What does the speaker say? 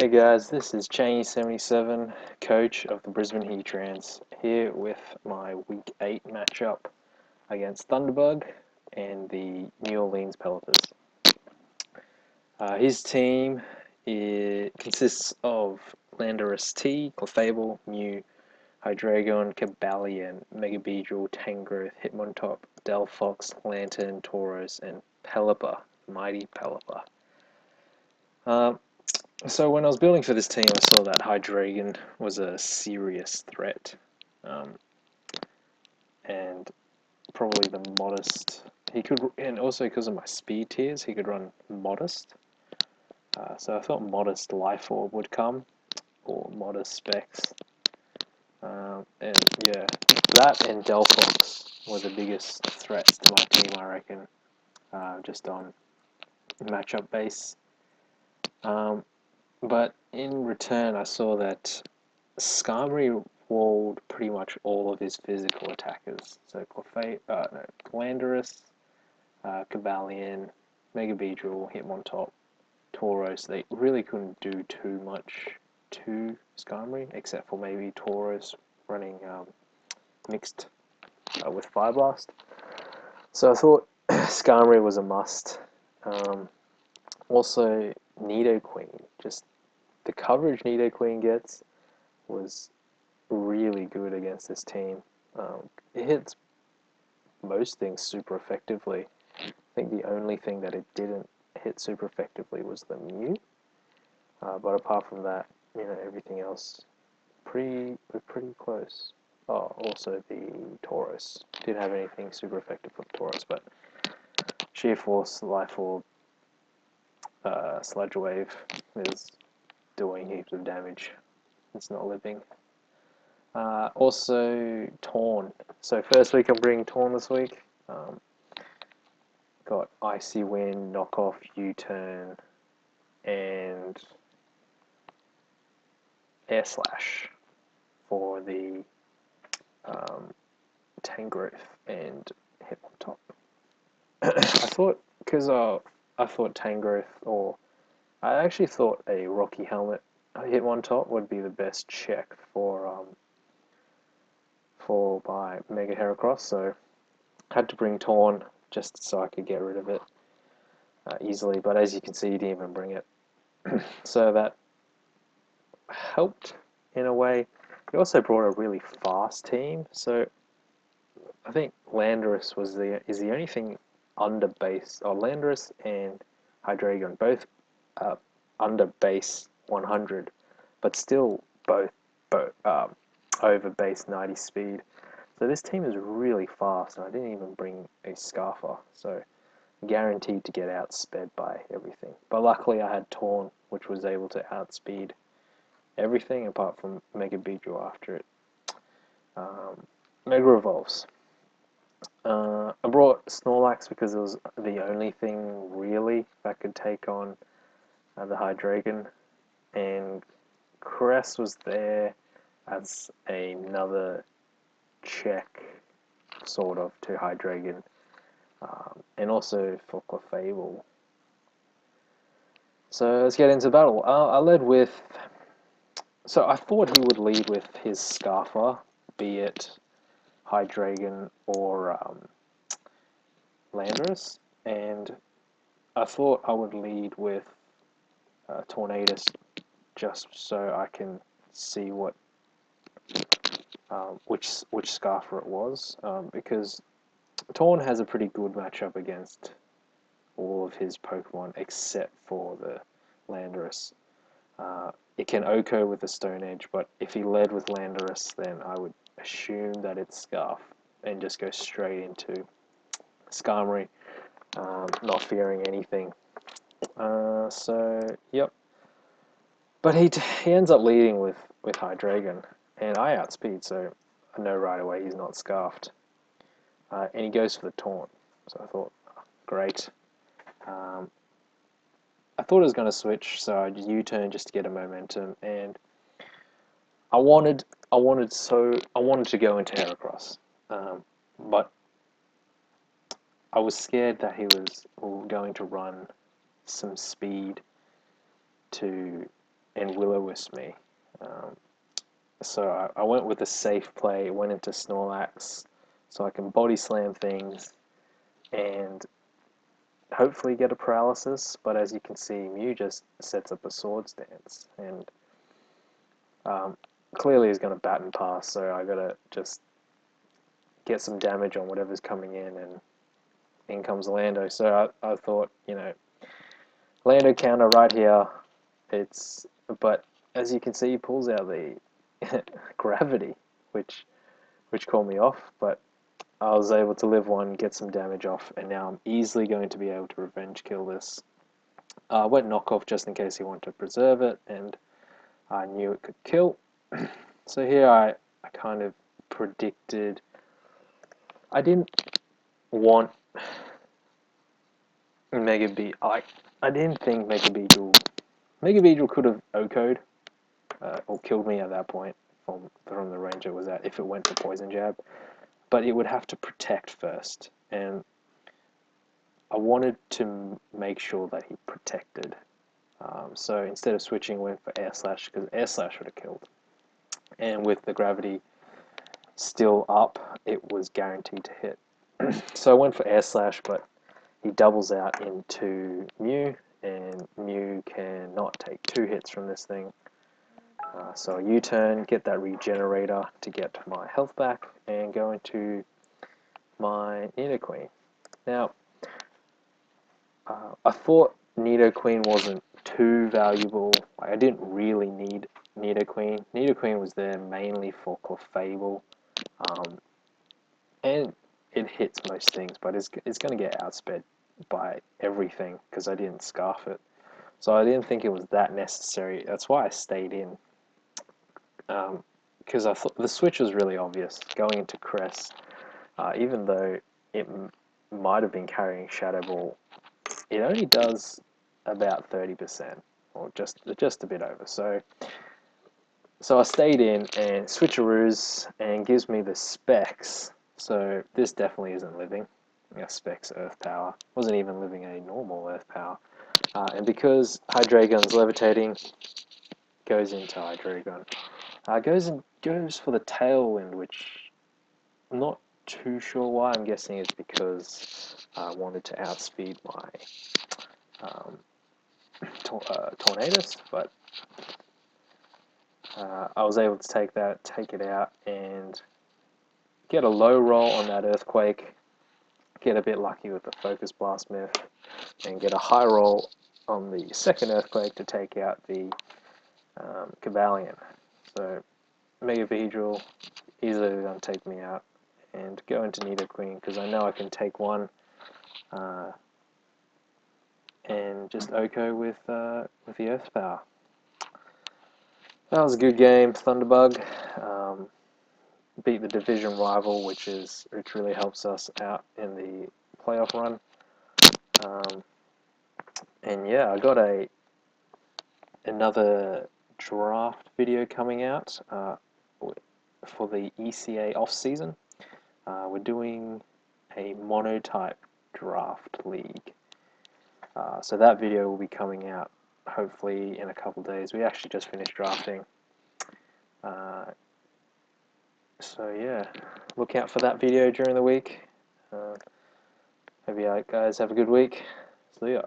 Hey guys, this is Cheney77, coach of the Brisbane Heatrans, here with my Week 8 matchup against Thunderbug and the New Orleans Pelippers. His team consists of Landorus T, Clefable, Mew, Hydreigon, Cresselia, Megabeedrill, Tangrowth, Hitmontop, Delphox, Lantern, Tauros, and Pelipper, Mighty Pelipper. So when I was building for this team, I saw that Hydreigon was a serious threat, and probably the modest. He could, and also because of my speed tiers, he could run modest. So I thought modest Life Orb would come, or modest Specs, and yeah, that and Delphox were the biggest threats to my team, I reckon, just on matchup base. But in return, I saw that Skarmory walled pretty much all of his physical attackers. So Landorus, Cresselia, Megabeedrill, Hitmontop, Tauros, they really couldn't do too much to Skarmory, except for maybe Tauros running mixed with Fire Blast. So I thought Skarmory was a must. Also, Nidoqueen, just the coverage Nidoqueen gets was really good against this team. It hits most things super effectively. I think the only thing that it didn't hit super effectively was the Mew. But apart from that, everything else pretty close. Oh, also the Tauros. Didn't have anything super effective for the Tauros, but Sheer Force, Life Orb, Sludge Wave is doing heaps of damage. It's not living. Also, Torn. So first week I'm bringing Torn this week. Got Icy Wind, Knockoff, U-Turn, and Air Slash for the Tangrowth and Hitmontop. I thought, because I thought Tangrowth, or I actually thought a Rocky Helmet Hitmontop would be the best check for my Mega Heracross, so I had to bring Torn just so I could get rid of it easily, but as you can see, he didn't even bring it. So that helped in a way. He also brought a really fast team, so I think Landorus is the only thing under base, or Landorus and Hydreigon both under base 100, but still both over base 90 speed. So this team is really fast, and I didn't even bring a Scarfer, so guaranteed to get outsped by everything. But luckily I had Torn, which was able to outspeed everything apart from Megabeedrill after it. Mega Evolves. I brought Snorlax because it was the only thing really that could take on the Hydreigon, and Cress was there as another check, sort of, to Hydreigon, and also for Clefable. So let's get into battle. I led with, so I thought he would lead with his Scarfer, be it Hydreigon or Landorus, and I thought I would lead with Tornadus, just so I can see what which Scarfer it was, because Torn has a pretty good matchup against all of his Pokemon except for the Landorus. It can OHKO with the Stone Edge, but if he led with Landorus, then I would assume that it's Scarf and just go straight into Skarmory, not fearing anything. So, yep. But he ends up leading with Hydreigon, and I outspeed, so I know right away he's not Scarfed. And he goes for the Taunt, so I thought, great. I thought it was going to switch, so I U-turn just to get a momentum, and I wanted to go into Heracross, but I was scared that he was going to run some speed to and will-o-wisp me. So I went with a safe play, went into Snorlax, so I can body slam things and hopefully get a paralysis. But as you can see, Mew just sets up a Swords Dance, and clearly he's going to bat and pass, so I got to just get some damage on whatever's coming in, and in comes Lando. So I thought, Lando counter right here. But as you can see, he pulls out the gravity, which caught me off, but I was able to live one, get some damage off, and now I'm easily going to be able to revenge kill this. I went knockoff just in case he wanted to preserve it, and I knew it could kill. So here I kind of predicted. I didn't want Mega Beedrill. I didn't think Mega Beedrill could have OHKO'd or killed me at that point from the range it was at if it went to Poison Jab. But it would have to protect first, and I wanted to make sure that he protected. So instead of switching, went for Air Slash, because Air Slash would have killed. And with the gravity still up, it was guaranteed to hit. So I went for Air Slash, but he doubles out into Mew, and Mew cannot take 2 hits from this thing. So a U-turn, get that regenerator to get my health back, and go into my Nidoqueen. Now, I thought Nidoqueen wasn't too valuable. I didn't really need Nidoqueen. Nidoqueen was there mainly for Clefable, and it hits most things, but it's going to get outsped by everything because I didn't scarf it. So I didn't think it was that necessary. That's why I stayed in. Because I thought the switch was really obvious going into Cress, even though it might have been carrying Shadow Ball, it only does about 30%, or just a bit over. So I stayed in, and Switcheroos, and gives me the Specs. So this definitely isn't living. Specs Earth Power, wasn't even living a normal Earth Power, and because Hydreigon's levitating, goes into Hydreigon. Goes for the Tailwind, which I'm not too sure why. I'm guessing it's because I wanted to outspeed my Tornadus, but I was able to take it out, and get a low roll on that Earthquake, get a bit lucky with the Focus Blast Myth, and get a high roll on the second Earthquake to take out the Cobalion. So Mega Beedrill easily going to take me out, and go into Nidoqueen because I know I can take one and just OHKO with the Earth Power. That was a good game, Thunderbug. Beat the division rival, which really helps us out in the playoff run. And yeah, I got another draft video coming out for the ECA off season. We're doing a monotype draft league. So that video will be coming out hopefully in a couple days. We actually just finished drafting. So yeah, look out for that video during the week. Hope you guys have a good week. See ya.